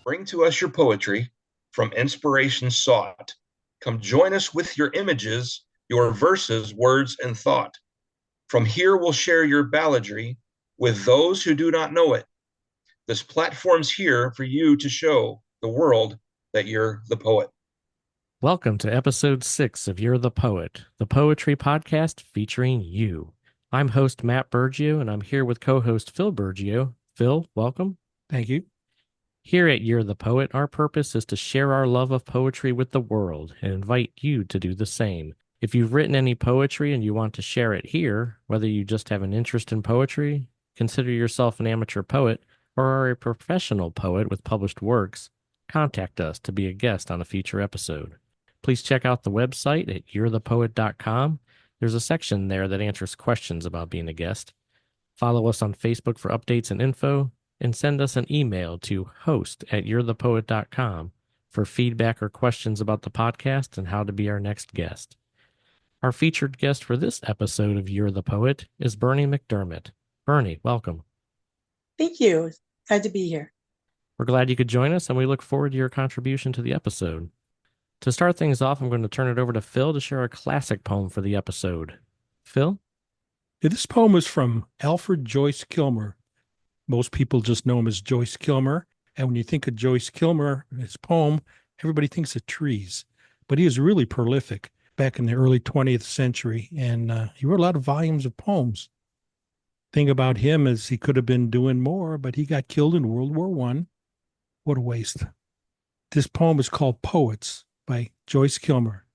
Bring to us your poetry from inspiration sought. Come join us with your images, your verses, words, and thought. From here we'll share your balladry with those who do not know it. This platform's here for you to show the world that you're the poet. Welcome to episode 6 of You're the Poet, the poetry podcast featuring you. I'm host Matt Bergio, and I'm here with co-host Phil Bergio. Phil, welcome. Thank you. Here at You're the Poet, our purpose is to share our love of poetry with the world and invite you to do the same. If you've written any poetry and you want to share it here, whether you just have an interest in poetry, consider yourself an amateur poet, or are a professional poet with published works, contact us to be a guest on a future episode. Please check out the website at you'rethepoet.com. There's a section there that answers questions about being a guest. Follow us on Facebook for updates and info, and send us an email to host@you'rethepoet.com for feedback or questions about the podcast and how to be our next guest. Our featured guest for this episode of You're the Poet is Bernie McDermott. Bernie, welcome. Thank you. Glad to be here. We're glad you could join us, and we look forward to your contribution to the episode. To start things off, I'm going to turn it over to Phil to share a classic poem for the episode. Phil? Yeah, this poem is from Alfred Joyce Kilmer. Most people just know him as Joyce Kilmer. And when you think of Joyce Kilmer, his poem, everybody thinks of trees. But he was really prolific back in the early 20th century, and he wrote a lot of volumes of poems. Thing about him is he could have been doing more, but he got killed in World War I. What a waste. This poem is called Poets by Joyce Kilmer.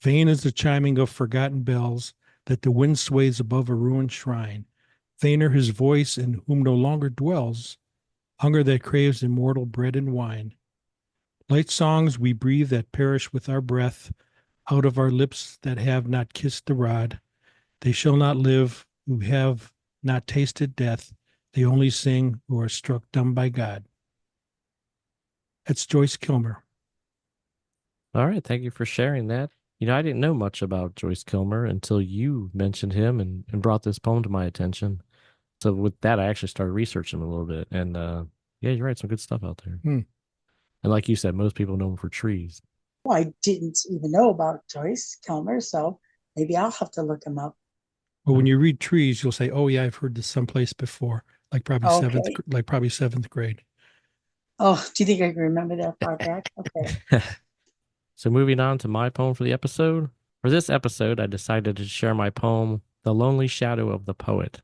Vain is the chiming of forgotten bells that the wind sways above a ruined shrine. Vainer his voice in whom no longer dwells hunger that craves immortal bread and wine. Light songs we breathe that perish with our breath, out of our lips that have not kissed the rod. They shall not live who have not tasted death. They only sing who are struck dumb by God. That's Joyce Kilmer. All right, thank you for sharing that. I didn't know much about Joyce Kilmer until you mentioned him and brought this poem to my attention. So with that, I actually started researching him a little bit. And yeah, you're right, some good stuff out there. And like you said, most people know him for trees. Well, I didn't even know about Joyce Kilmer, so maybe I'll have to look him up. Well, when you read trees, you'll say, "Oh yeah, I've heard this someplace before." Like probably seventh grade. Oh, do you think I can remember that far back? Okay. So moving on to my poem for the episode. For this episode, I decided to share my poem, The Lonely Shadow of the Poet.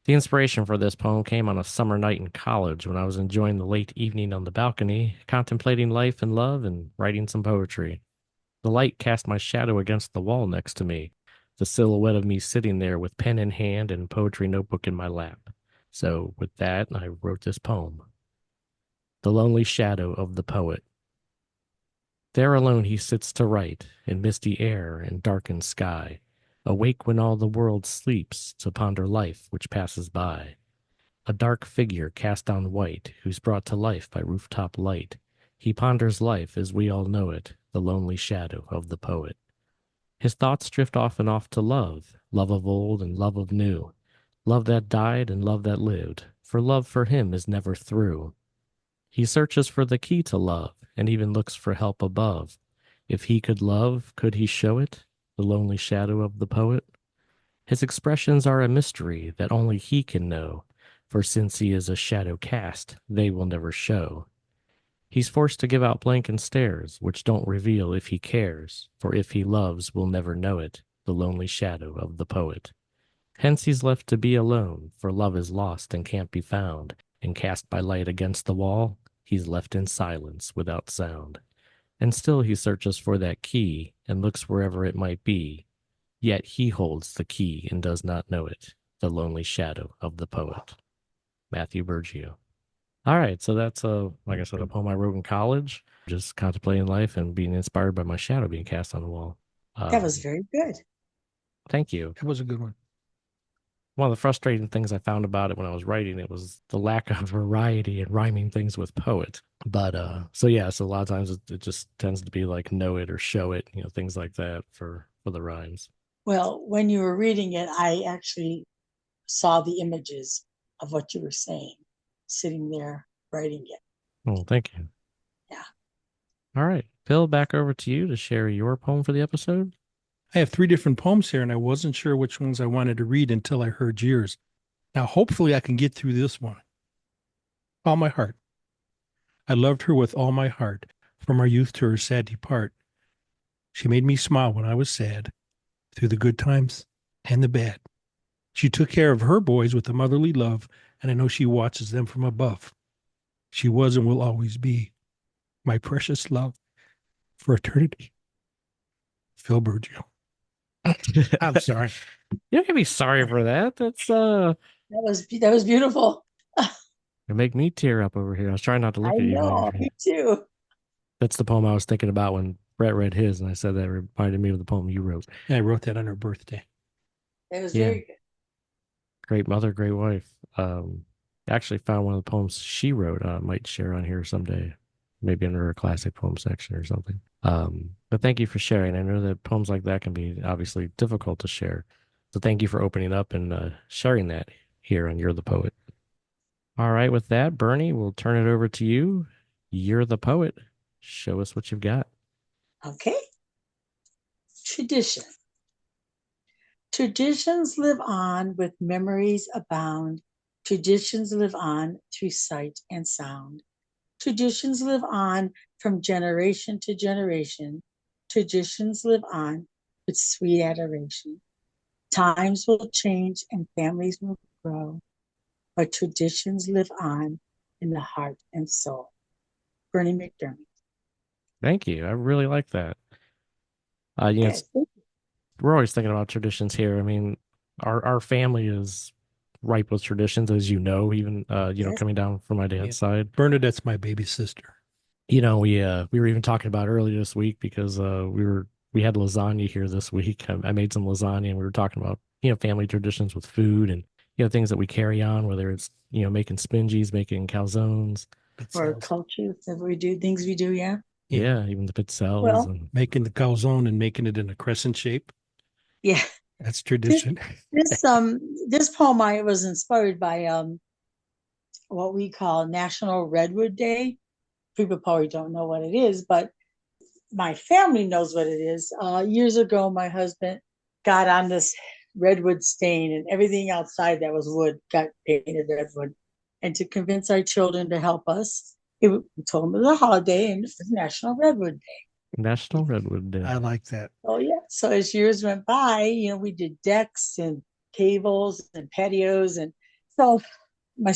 The inspiration for this poem came on a summer night in college when I was enjoying the late evening on the balcony, contemplating life and love and writing some poetry. The light cast my shadow against the wall next to me, the silhouette of me sitting there with pen in hand and poetry notebook in my lap. So with that, I wrote this poem. The Lonely Shadow of the Poet. There alone he sits to write, in misty air and darkened sky, awake when all the world sleeps to ponder life which passes by. A dark figure cast on white, who's brought to life by rooftop light. He ponders life as we all know it, the lonely shadow of the poet. His thoughts drift off and off to love, love of old and love of new, love that died and love that lived, for love for him is never through. He searches for the key to love, and even looks for help above. If he could love, could he show it, the lonely shadow of the poet? His expressions are a mystery that only he can know, for since he is a shadow cast, they will never show. He's forced to give out blank stares, which don't reveal if he cares, for if he loves, we'll never know it, the lonely shadow of the poet. Hence he's left to be alone, for love is lost and can't be found, and cast by light against the wall, he's left in silence without sound. And still he searches for that key, and looks wherever it might be. Yet he holds the key and does not know it, the lonely shadow of the poet. Matthew Bergio. All right, so that's like I said, a poem I wrote in college, just contemplating life and being inspired by my shadow being cast on the wall. That was very good. Thank you. That was a good one. One of the frustrating things I found about it when I was writing it was the lack of variety in rhyming things with poet. But so a lot of times it just tends to be like know it or show it, things like that for the rhymes. Well, when you were reading it, I actually saw the images of what you were saying, sitting there writing it. Oh, thank you. Yeah. All right. Phil, back over to you to share your poem for the episode. I have 3 different poems here, and I wasn't sure which ones I wanted to read until I heard yours. Now, hopefully, I can get through this one. All my heart. I loved her with all my heart, from our youth to her sad depart. She made me smile when I was sad, through the good times and the bad. She took care of her boys with a motherly love, and I know she watches them from above. She was and will always be my precious love for eternity. Phil Burgio. I'm sorry. You don't have to be sorry for that. That's That was beautiful. it make me tear up over here. I was trying not to I look at you. know, me too. That's the poem I was thinking about when Brett read his, and I said that reminded me of the poem you wrote. Yeah, I wrote that on her birthday. It was Yeah. very good. Great mother, great wife. I actually found one of the poems she wrote. Might share on here someday, maybe under her classic poem section or something. But thank you for sharing. I know that poems like that can be obviously difficult to share. So thank you for opening up and sharing that here on You're the Poet. All right, with that, Bernie, we'll turn it over to you. You're the poet. Show us what you've got. Okay. Tradition. Traditions live on with memories abound. Traditions live on through sight and sound. Traditions live on from generation to generation. Traditions live on with sweet adoration. Times will change and families will grow, but traditions live on in the heart and soul. Bernie McDermott. Thank you. I really like that. You know, Okay. we're always thinking about traditions here. I mean, our family is ripe with traditions, as you know, even Yes. coming down from my dad's side. Bernadette's my baby sister. We were even talking about earlier this week because we had lasagna here this week. I made some lasagna and we were talking about, family traditions with food and, things that we carry on, whether it's, making spingies, making calzones. Or culture that we do, things we do, yeah. Yeah, even the pizzelles Well, and making the calzone and making it in a crescent shape. yeah. That's tradition. This poem I was inspired by what we call National Redwood Day. People probably don't know what it is, but my family knows what it is. Years ago, my husband got on this redwood stain, and everything outside that was wood got painted redwood. And to convince our children to help us, we told them it was a holiday and it was National Redwood Day. National Redwood Day. I like that. Oh yeah. So as years went by, we did decks and tables and patios, and so my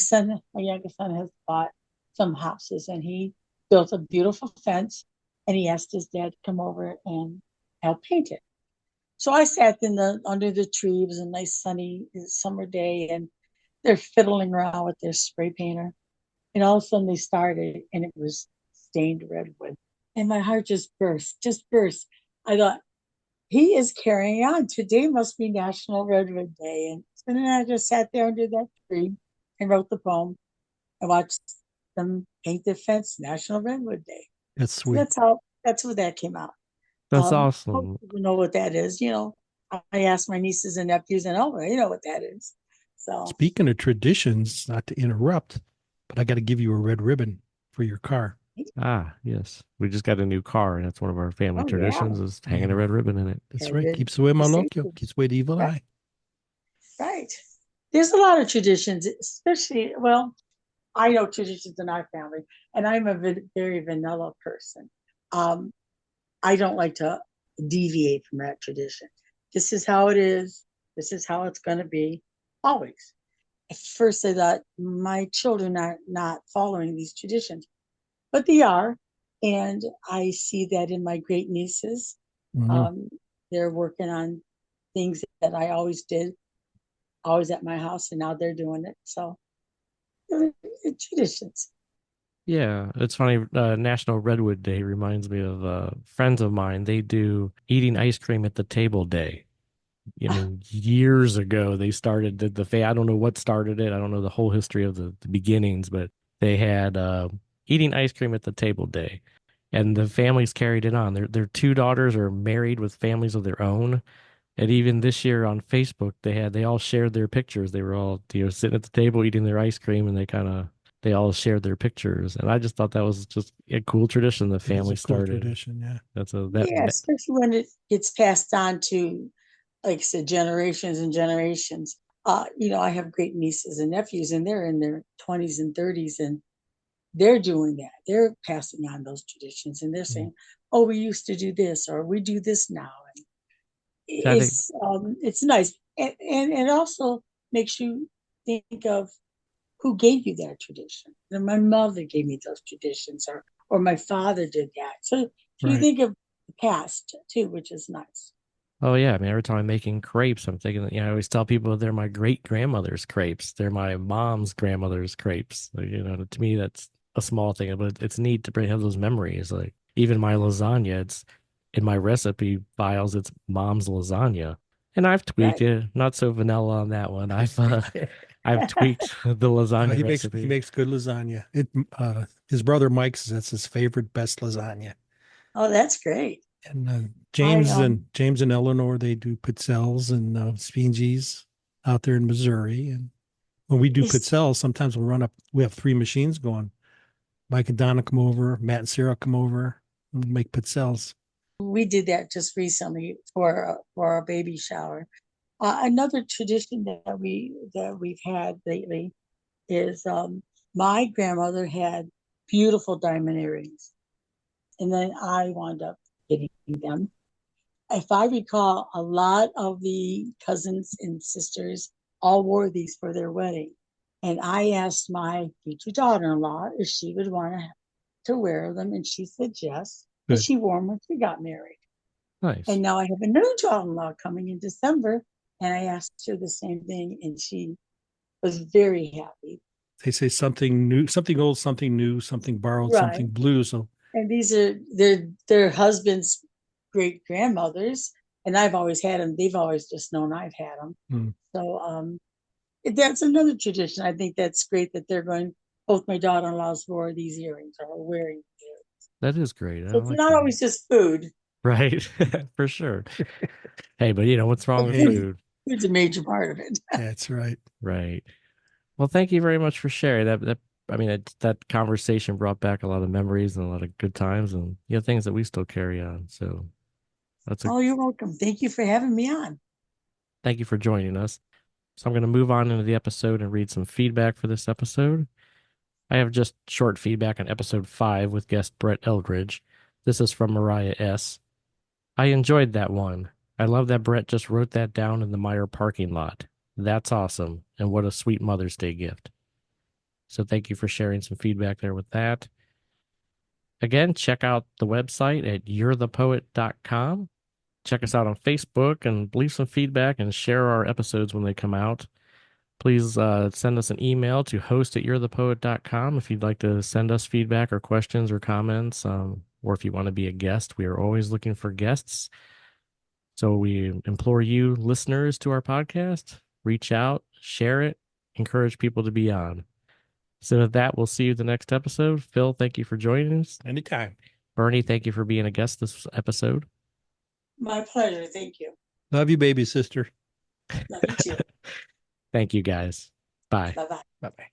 youngest son, has bought some houses, and he built a beautiful fence, and he asked his dad to come over and help paint it. So I sat under the tree. It was a nice sunny summer day, and they're fiddling around with their spray painter, and all of a sudden they started, and it was stained redwood, and my heart just burst. I thought, he is carrying on. Today must be National Redwood Day. And then I just sat there under that tree and wrote the poem and watched them paint the fence, National Redwood Day. That's So sweet. that's where that came out. That's Most awesome. people know what that is. I asked my nieces and nephews, and they know what that is. So Speaking of traditions, not to interrupt, but I got to give you a red ribbon for your car. Ah, yes. We just got a new car, and that's one of our family Oh, yeah. traditions is hanging a red ribbon in it. That's Yeah, right. red Keeps away my safety. loco. Keeps away the evil Right. eye. Right. There's a lot of traditions, especially, I know traditions in our family, and I'm a very vanilla person. I don't like to deviate from that tradition. This is how it is. This is how it's going to be, always. At first, I thought my children are not following these traditions, but they are, and I see that in my great nieces. Mhm. They're working on things that I always did, always at my house, and now they're doing it. So, traditions. Yeah, it's funny. National Redwood Day reminds me of friends of mine. They do eating ice cream at the table day. I mean, years ago they started I don't know what started it. I don't know the whole history of the beginnings, but they had eating ice cream at the table day, and the families carried it on. Their 2 daughters are married with families of their own, and even this year on Facebook they all shared their pictures. They were all sitting at the table eating their ice cream, and they kind of they all shared their pictures, and I just thought that was just a cool tradition the It is family a cool started. tradition, yeah. That's a Yeah, especially when it gets passed on to, like I said, generations and generations. I have great nieces and nephews, and they're in their 20s and 30s, and they're doing that. They're passing on those traditions, and they're saying, "Oh, we used to do this, or we do this now." And I think it's nice, and it also makes you think of who gave you that tradition. And my mother gave me those traditions, or my father did that. So you Right. think of the past too, which is nice. Oh yeah, I mean, every time I'm making crepes, I'm thinking, I always tell people they're my great grandmother's crepes. They're my mom's grandmother's crepes. Like, to me, that's a small thing, but it's neat to have those memories. Like even my lasagna, it's in my recipe files. It's mom's lasagna, and I've tweaked Right. it. Not so vanilla on that one. I've tweaked the lasagna He recipe. makes good lasagna. His brother Mike says that's his favorite, best lasagna. Oh, that's great. And I James and Eleanor, they do pizzelles and spingies out there in Missouri. And when we do it's, pizzelles, sometimes we'll run up. We have 3 machines going. Mike and Donna come over. Matt and Sarah come over and make pizzelles. we did that just recently for our baby shower. Another tradition that we've had lately is my grandmother had beautiful diamond earrings, and then I wound up getting them. If I recall, a lot of the cousins and sisters all wore these for their wedding. And I asked my future daughter-in-law if she would want to wear them, and she said yes. And Good. she wore them when she got married. Nice. And now I have a new daughter-in-law coming in December, and I asked her the same thing, and she was very happy. They say something new, something old, something new, something borrowed, Right. something blue. So And these are their husband's great grandmothers, and I've always had them. They've always just known I've had them. So that's another tradition. I think that's great that they're going. Both my daughter-in-laws wore these earrings or are wearing these earrings. That is great. I So it's like not that. always just food. Right. For sure. Hey, but what's wrong with hey, food? Food's a major part of it. that's right. Right. Well, thank you very much for sharing that. I mean, that conversation brought back a lot of memories and a lot of good times, and things that we still carry on. So Oh, you're welcome. Thank you for having me on. thank you for joining us. So I'm going to move on into the episode and read some feedback for this episode. I have just short feedback on episode 5 with guest Brett Eldridge. This is from Mariah S. I enjoyed that one. I love that Brett just wrote that down in the Meyer parking lot. That's awesome, and what a sweet Mother's Day gift. So thank you for sharing some feedback there with that. Again, check out the website at you'rethepoet.com. Check us out on Facebook and leave some feedback and share our episodes when they come out. Please send us an email to host@you'rethepoet.com if you'd like to send us feedback or questions or comments, or if you want to be a guest. We are always looking for guests. So we implore you, listeners to our podcast, reach out, share it, encourage people to be on. So with that, we'll see you the next episode. Phil, thank you for joining us. Anytime. Bernie, thank you for being a guest this episode. My pleasure. Thank you. Love you, baby sister. Love you too. Thank you, guys. Bye. Bye bye. Bye bye.